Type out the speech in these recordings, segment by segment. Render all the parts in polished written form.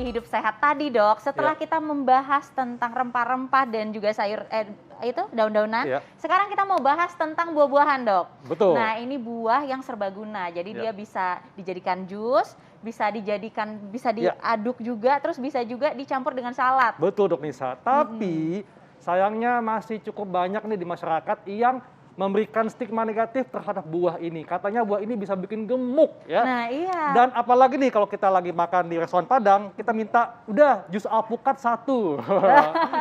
hidup sehat tadi dok, setelah Iya. kita membahas tentang rempah-rempah dan juga sayur itu daun-daunan, Iya. sekarang kita mau bahas tentang buah-buahan dok. Betul. Nah ini buah yang serbaguna, jadi Iya. dia bisa dijadikan jus, bisa Iya. diaduk juga, terus bisa juga dicampur dengan salad. Betul dok Nisa, tapi sayangnya masih cukup banyak nih di masyarakat yang memberikan stigma negatif terhadap buah ini. Katanya buah ini bisa bikin gemuk ya. Nah iya. Dan apalagi nih kalau kita lagi makan di restoran Padang, kita minta udah jus alpukat 1.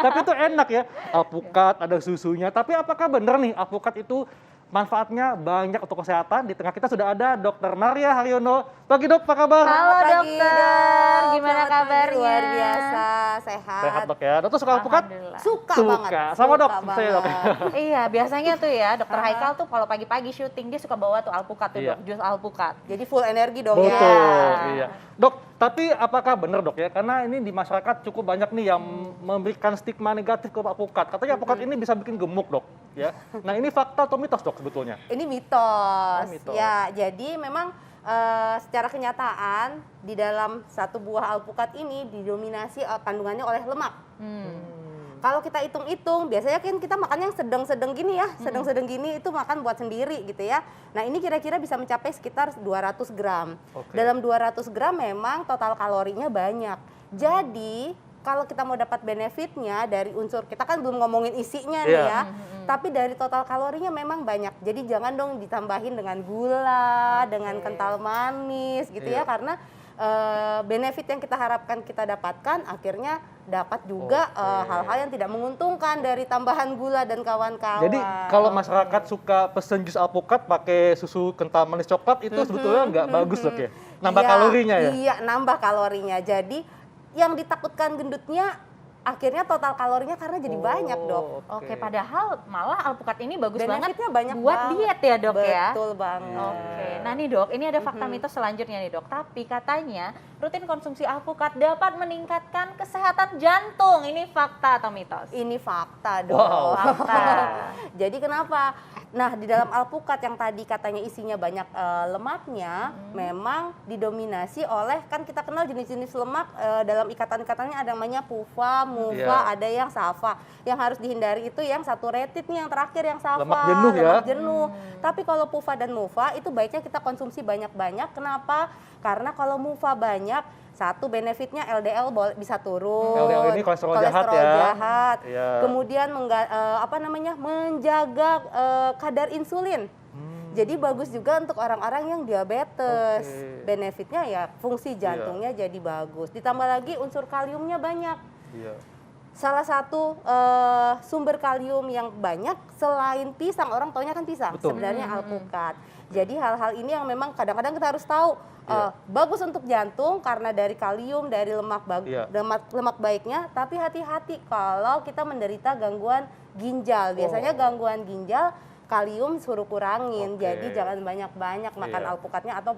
Tapi itu enak ya, alpukat ada susunya. Tapi apakah benar nih alpukat itu manfaatnya banyak untuk kesehatan? Di tengah kita sudah ada Dr. Maria Haryono. Pagi dok, apa kabar? Halo Selamat pagi, dokter, Dok. gimana Selamat pagi, kabarnya? luar biasa, sehat. Sehat dok ya. Dokter suka alpukat? Alhamdulillah. Suka banget. Sama dok, Suka saya dok. banget. Iya, biasanya tuh ya Dokter Haikal tuh kalau pagi-pagi syuting dia suka bawa tuh alpukat tuh Iya. dok, jus alpukat. Jadi full energi dong Betul, ya. iya. Dok, tapi apakah benar dok ya? Karena ini di masyarakat cukup banyak nih yang memberikan stigma negatif ke alpukat. Katanya alpukat ini bisa bikin gemuk dok, ya. Nah ini fakta atau mitos dok sebetulnya? Ini mitos. Oh, mitos. Ya, jadi memang secara kenyataan di dalam satu buah alpukat ini didominasi kandungannya oleh lemak. Kalau kita hitung-hitung, biasanya kan kita makan yang sedang-sedang gini ya, sedang-sedang gini itu makan buat sendiri gitu ya. Nah ini kira-kira bisa mencapai sekitar 200 gram. Oke. Dalam 200 gram memang total kalorinya banyak. Jadi kalau kita mau dapat benefitnya dari unsur, kita kan belum ngomongin isinya nih Iya. ya, tapi dari total kalorinya memang banyak. Jadi jangan dong ditambahin dengan gula, dengan kental manis gitu Iya. ya, karena benefit yang kita harapkan kita dapatkan akhirnya dapat juga Oke. hal-hal yang tidak menguntungkan dari tambahan gula dan kawan-kawan. Jadi kalau masyarakat suka pesen jus alpukat pakai susu kental manis coklat itu sebetulnya nggak bagus dok ya? Nambah Iya, kalorinya ya? Iya, nambah kalorinya. Jadi yang ditakutkan gendutnya akhirnya total kalorinya karena jadi banyak dok. Oke, padahal malah alpukat ini bagus banget Benefitnya banyak buat banget. diet ya dok ya. Betul banget. Oke, nah nih dok, ini ada fakta mitos selanjutnya nih dok. Tapi katanya rutin konsumsi alpukat dapat meningkatkan kesehatan jantung. Ini fakta atau mitos? Ini fakta dong. Wow. Fakta. Jadi kenapa? Nah di dalam alpukat yang tadi katanya isinya banyak lemaknya, memang didominasi oleh, kan kita kenal jenis-jenis lemak dalam ikatan-ikatannya ada namanya PUFA, MUFA, Iya. ada yang SAFA. Yang harus dihindari itu yang saturated nih, yang terakhir yang SAFA. Lemak jenuh ya? Lemak jenuh. Tapi kalau PUFA dan MUFA itu baiknya kita konsumsi banyak-banyak. Kenapa? Karena kalau MUFA banyak, satu benefitnya LDL bisa turun. LDL ini kolesterol jahat ya? jahat. Iya. Kemudian menjaga kadar insulin. Jadi bagus juga untuk orang-orang yang diabetes. Oke. Benefitnya ya fungsi jantungnya jadi bagus. Ditambah lagi unsur kaliumnya banyak. Iya. Salah satu sumber kalium yang banyak selain pisang, orang taunya kan pisang, Betul. sebenarnya alpukat. Jadi hal-hal ini yang memang kadang-kadang kita harus tahu Iya. bagus untuk jantung karena dari kalium, dari Iya. lemak baiknya. Tapi hati-hati kalau kita menderita gangguan ginjal. Biasanya gangguan ginjal kalium suruh kurangin. Oke. Jadi jangan banyak-banyak makan Iya. alpukatnya, atau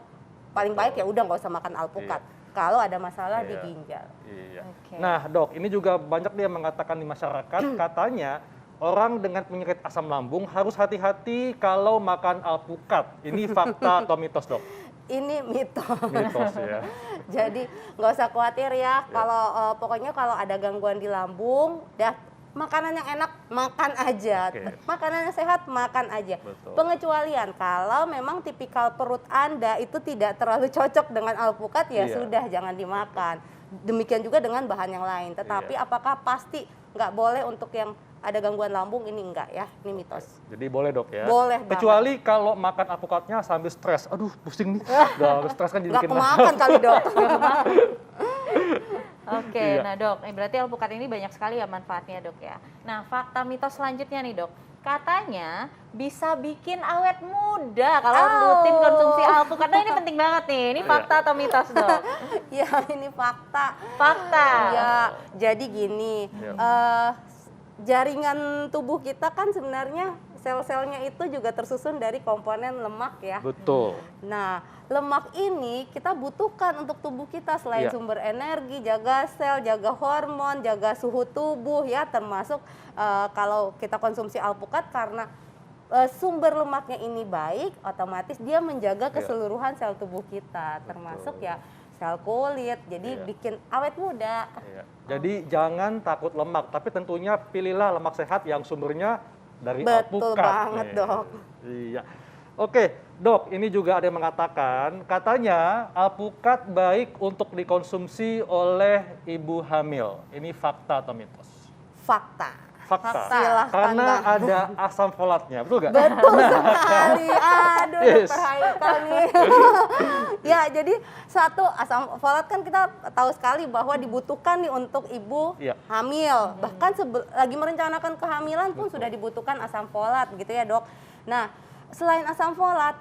paling baik ya udah nggak usah makan alpukat. Kalau ada masalah di Iya. ginjal. Iya. Oke. Nah dok, ini juga banyak nih yang mengatakan di masyarakat, katanya orang dengan penyakit asam lambung harus hati-hati kalau makan alpukat. Ini fakta atau mitos dok? Ini mitos. Mitos ya. Jadi nggak usah khawatir ya. Kalau pokoknya kalau ada gangguan di lambung, dah makanan yang enak makan aja. Oke. Makanan yang sehat makan aja. Betul. Pengecualian kalau memang tipikal perut Anda itu tidak terlalu cocok dengan alpukat ya Iya. sudah jangan dimakan. Demikian juga dengan bahan yang lain. Tetapi Iya. apakah pasti nggak boleh untuk yang ada gangguan lambung? Ini enggak ya, ini mitos. Jadi boleh dok ya? Boleh banget. Kecuali kalau makan alpukatnya sambil stres. Aduh pusing nih. Udah stres kan jadi Nggak bikin kemakan kali dok. Oke, Iya. nah dok, berarti alpukat ini banyak sekali ya manfaatnya dok ya. Nah fakta mitos selanjutnya nih dok, katanya bisa bikin awet muda kalau rutin konsumsi alpukat. Nah ini penting banget nih, ini fakta atau mitos dok? Ya ini fakta. Fakta. Ya, jadi gini, Iya. jaringan tubuh kita kan sebenarnya sel-selnya itu juga tersusun dari komponen lemak ya. Betul. Nah, lemak ini kita butuhkan untuk tubuh kita selain Iya. sumber energi, jaga sel, jaga hormon, jaga suhu tubuh ya, termasuk kalau kita konsumsi alpukat karena sumber lemaknya ini baik, otomatis dia menjaga keseluruhan sel tubuh kita, termasuk ya sel kulit, jadi Iya. bikin awet muda. Iya. Jadi jangan takut lemak, tapi tentunya pilihlah lemak sehat yang sumbernya dari Betul alpukat. banget, nih. Dok. Iya. Oke, Dok, ini juga ada yang mengatakan, katanya alpukat baik untuk dikonsumsi oleh ibu hamil. Ini fakta atau mitos? Fakta. Fakta. Silahkan, Karena Bang. ada asam folatnya, betul nggak? Betul sekali. Aduh, Yes. Dokter Haikal nih. Ya, jadi satu asam folat kan kita tahu sekali bahwa dibutuhkan nih untuk ibu Iya. hamil. Bahkan lagi merencanakan kehamilan pun sudah dibutuhkan asam folat gitu ya, Dok. Nah, selain asam folat,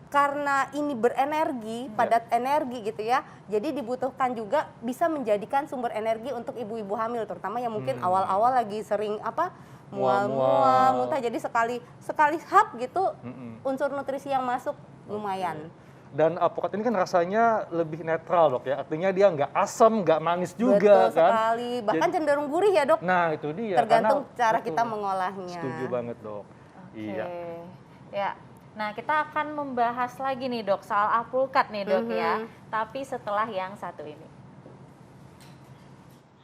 karena ini berenergi, padat energi gitu ya, jadi dibutuhkan juga bisa menjadikan sumber energi untuk ibu-ibu hamil, terutama yang mungkin awal-awal lagi sering mual-mual, muntah. Jadi sekali hap gitu, unsur nutrisi yang masuk lumayan. Dan alpukat ini kan rasanya lebih netral, Dok ya. Artinya dia nggak asam, nggak manis juga Betul kan. sekali, bahkan cenderung gurih ya, Dok. Nah, itu dia. Tergantung karena- cara betul. kita mengolahnya. Setuju banget, Dok. Iya. Oke. Ya. Nah, kita akan membahas lagi nih, Dok, soal alpukat nih, Dok ya. Tapi setelah yang satu ini.